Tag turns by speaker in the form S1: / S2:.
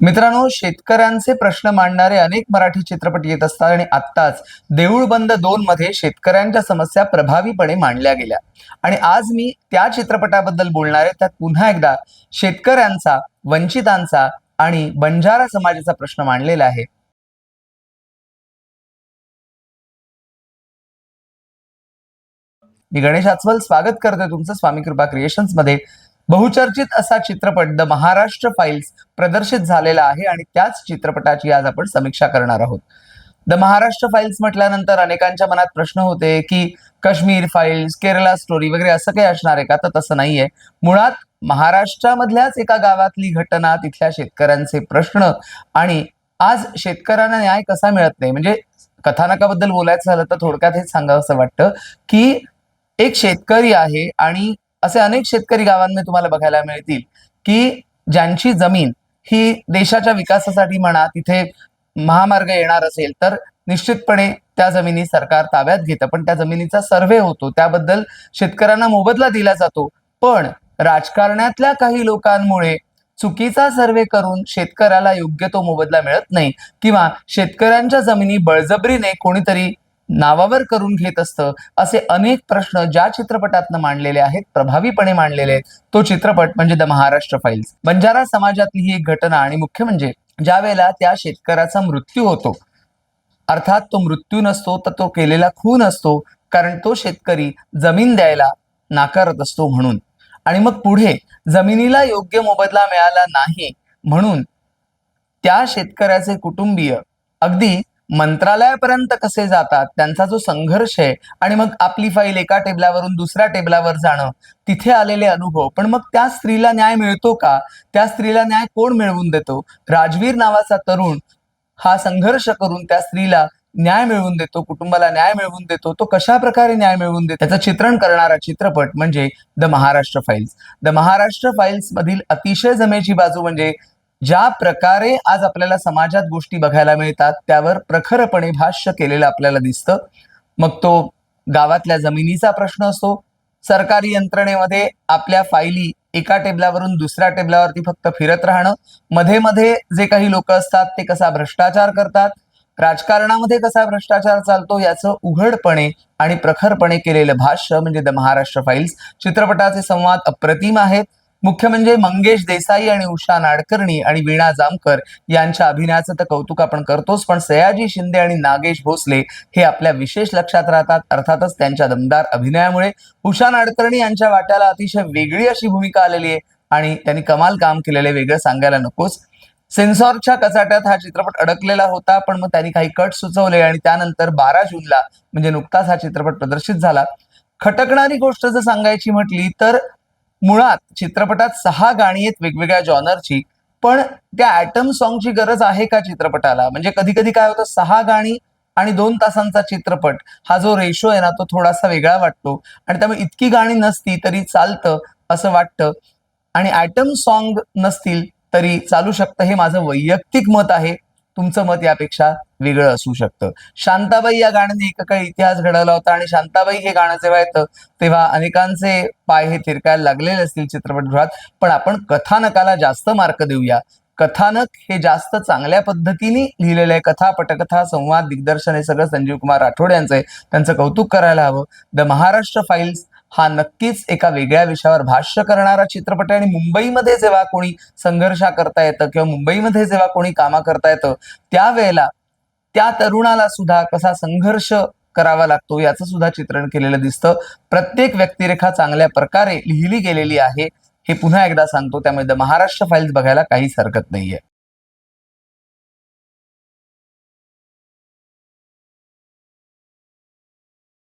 S1: मित्रांनो, शेतकऱ्यांचे प्रश्न मांडणारे अनेक मराठी चित्रपट येत असतात आणि आत्ताच देऊळ बंद 2 मध्ये शेतकऱ्यांच्या समस्या प्रभावीपणे मांडल्या गेल्या. आणि आज मी त्या चित्रपटाबद्दल बोलणार आहे. त्यात पुन्हा एकदा शेतकऱ्यांचा, वंचितांचा आणि बंजारा समाजाचा प्रश्न मांडलेला आहे. मी गणेश आचवल स्वागत करतोय तुमचं स्वामी कृपा क्रिएशन्स मध्ये. बहुचर्चित असा चित्रपट द महाराष्ट्र फाईल्स प्रदर्शित झालेला आहे आणि त्याच चित्रपटाची आज आपण समीक्षा करणार आहोत. द महाराष्ट्र फाईल्स म्हटल्यानंतर अनेकांच्या मनात प्रश्न होते की काश्मीर फाईल्स, केरला स्टोरी वगैरे असं काही असणार आहे का? तर तसं नाहीये. मुळात महाराष्ट्रामधल्याच एका गावातली घटना, तिथल्या शेतकऱ्यांचे प्रश्न आणि आज शेतकऱ्यांना न्याय कसा मिळत नाही. म्हणजे कथानकाबद्दल बोलायचं झालं तर थोडक्यात हेच सांगावं असं वाटतं की एक शेतकरी आहे आणि असे अनेक शेतकरी गावांमध्ये तुम्हाला बघायला मिळतील की ज्यांची जमीन ही देशाच्या विकासासाठी म्हणा, तिथे महामार्ग येणार असेल तर निश्चितपणे त्या जमिनी सरकार ताब्यात घेतं, पण त्या जमिनीचा सर्व्हे होतो, त्याबद्दल शेतकऱ्यांना मोबदला दिला जातो. पण राजकारणातल्या काही लोकांमुळे चुकीचा सर्व्हे करून शेतकऱ्याला योग्य तो मोबदला मिळत नाही किंवा शेतकऱ्यांच्या जमिनी बळजबरीने कोणीतरी नावावर करून घेत असतं. असे अनेक प्रश्न ज्या चित्रपटातनं मांडलेले आहेत, प्रभावीपणे मांडलेले आहेत, तो चित्रपट म्हणजे द महाराष्ट्र फाईल्स. बंजारा समाजातली ही एक घटना आणि मुख्य म्हणजे ज्या वेळेला त्या शेतकऱ्याचा मृत्यू होतो, अर्थात तो मृत्यू नसतो तर तो केलेला खून असतो, कारण तो शेतकरी जमीन द्यायला नाकारत असतो म्हणून. आणि मग पुढे जमिनीला योग्य मोबदला मिळाला नाही म्हणून त्या शेतकऱ्याचे कुटुंबीय अगदी मंत्रालयापर्यंत कसे जातात, त्यांचा जो संघर्ष आहे आणि मग आपली फाईल एका टेबलावरून दुसऱ्या टेबलावर जाणं, तिथे आलेले अनुभव. पण मग त्या स्त्रीला न्याय मिळतो का? त्या स्त्रीला न्याय कोण मिळवून देतो? राजवीर नावाचा तरुण हा संघर्ष करून त्या स्त्रीला न्याय मिळवून देतो, कुटुंबाला न्याय मिळवून देतो. तो कशा प्रकारे न्याय मिळवून देतो त्याचं चित्रण करणारा चित्रपट म्हणजे the Maharashtra files. The Maharashtra files मधील अतिशय जमेची बाजू म्हणजे ज्या प्रकारे आज आपल्याला समाजात गोष्टी बघायला मिळतात त्यावर प्रखरपणे भाष्य केलेलं आपल्याला दिसतं. मग तो गावातल्या जमिनीचा प्रश्न असतो, सरकारी यंत्रणेमध्ये आपल्या फायली एका टेबलावरून दुसऱ्या टेबलावरती फक्त फिरत राहणं, मध्ये मध्ये जे काही लोक असतात ते कसा भ्रष्टाचार करतात, राजकारणामध्ये कसा भ्रष्टाचार चालतो याचं उघडपणे आणि प्रखरपणे केलेलं भाष्य म्हणजे द महाराष्ट्र फाईल्स. चित्रपटाचे संवाद अप्रतिम आहेत. मुख्य म्हणजे मंगेश देसाई आणि उषा नाडकर्णी आणि वीणा जामकर यांच्या अभिनयाचं तर कौतुक आपण करतोच, पण सयाजी शिंदे आणि नागेश भोसले हे आपल्या विशेष लक्षात राहतात, अर्थातच त्यांच्या दमदार अभिनयामुळे. उषा नाडकर्णी यांच्या वाट्याला अतिशय वेगळी अशी भूमिका आलेली आहे आणि त्यांनी कमाल काम केलेले, वेगळं सांगायला नकोच. सेन्सॉरच्या कचाट्यात हा चित्रपट अडकलेला होता, पण मग त्यांनी काही कट सुचवले आणि त्यानंतर 12 जूनला म्हणजे नुकताच हा चित्रपट प्रदर्शित झाला. खटकणारी गोष्ट जर सांगायची म्हटली तर मुळात चित्रपटात 6 गाणी आहेत वेगवेगळ्या जॉनरची, पण त्या ॲटम सॉन्गची गरज आहे का चित्रपटाला? म्हणजे कधी कधी काय होतं, 6 गाणी आणि 2 तासांचा चित्रपट हा जो रेशो आहे ना, तो थोडासा वेगळा वाटतो आणि त्यामुळे इतकी गाणी नसती तरी चालतं असं वाटतं आणि ॲटम सॉन्ग नसतील तरी चालू शकतं. हे माझं वैयक्तिक मत आहे, तुमचं मत यापेक्षा वेगळं असू शकतं. शांताबाई या गाण्याने एकेकाळी इतिहास घडवला होता आणि शांताबाई हे गाणं जेव्हा येतं तेव्हा अनेकांचे पाय हे थिरकायला लागलेले असतील चित्रपटगृहात. पण आपण कथानकाला जास्त मार्क देऊया. कथानक हे जास्त चांगल्या पद्धतीने लिहिलेलं आहे. कथा, पटकथा, संवाद, दिग्दर्शन हे सगळं संजीव कुमार राठोड यांचं आहे. त्यांचं कौतुक करायला हवं. द महाराष्ट्र फाईल्स हा नक्कीच एका वेगळ्या विषयावर भाष्य करणारा चित्रपट आहे आणि मुंबईमध्ये जेव्हा कोणी संघर्ष करता येतं किंवा मुंबईमध्ये जेव्हा कोणी कामा करता येतं त्यावेळेला त्या तरुणाला सुद्धा कसा संघर्ष करावा लागतो याचं सुद्धा चित्रण केलेलं दिसतं. प्रत्येक व्यक्तिरेखा चांगल्या प्रकारे लिहिली गेलेली आहे, हे पुन्हा एकदा सांगतो. त्यामुळे द महाराष्ट्र फाईल्स बघायला काहीच हरकत नाहीये.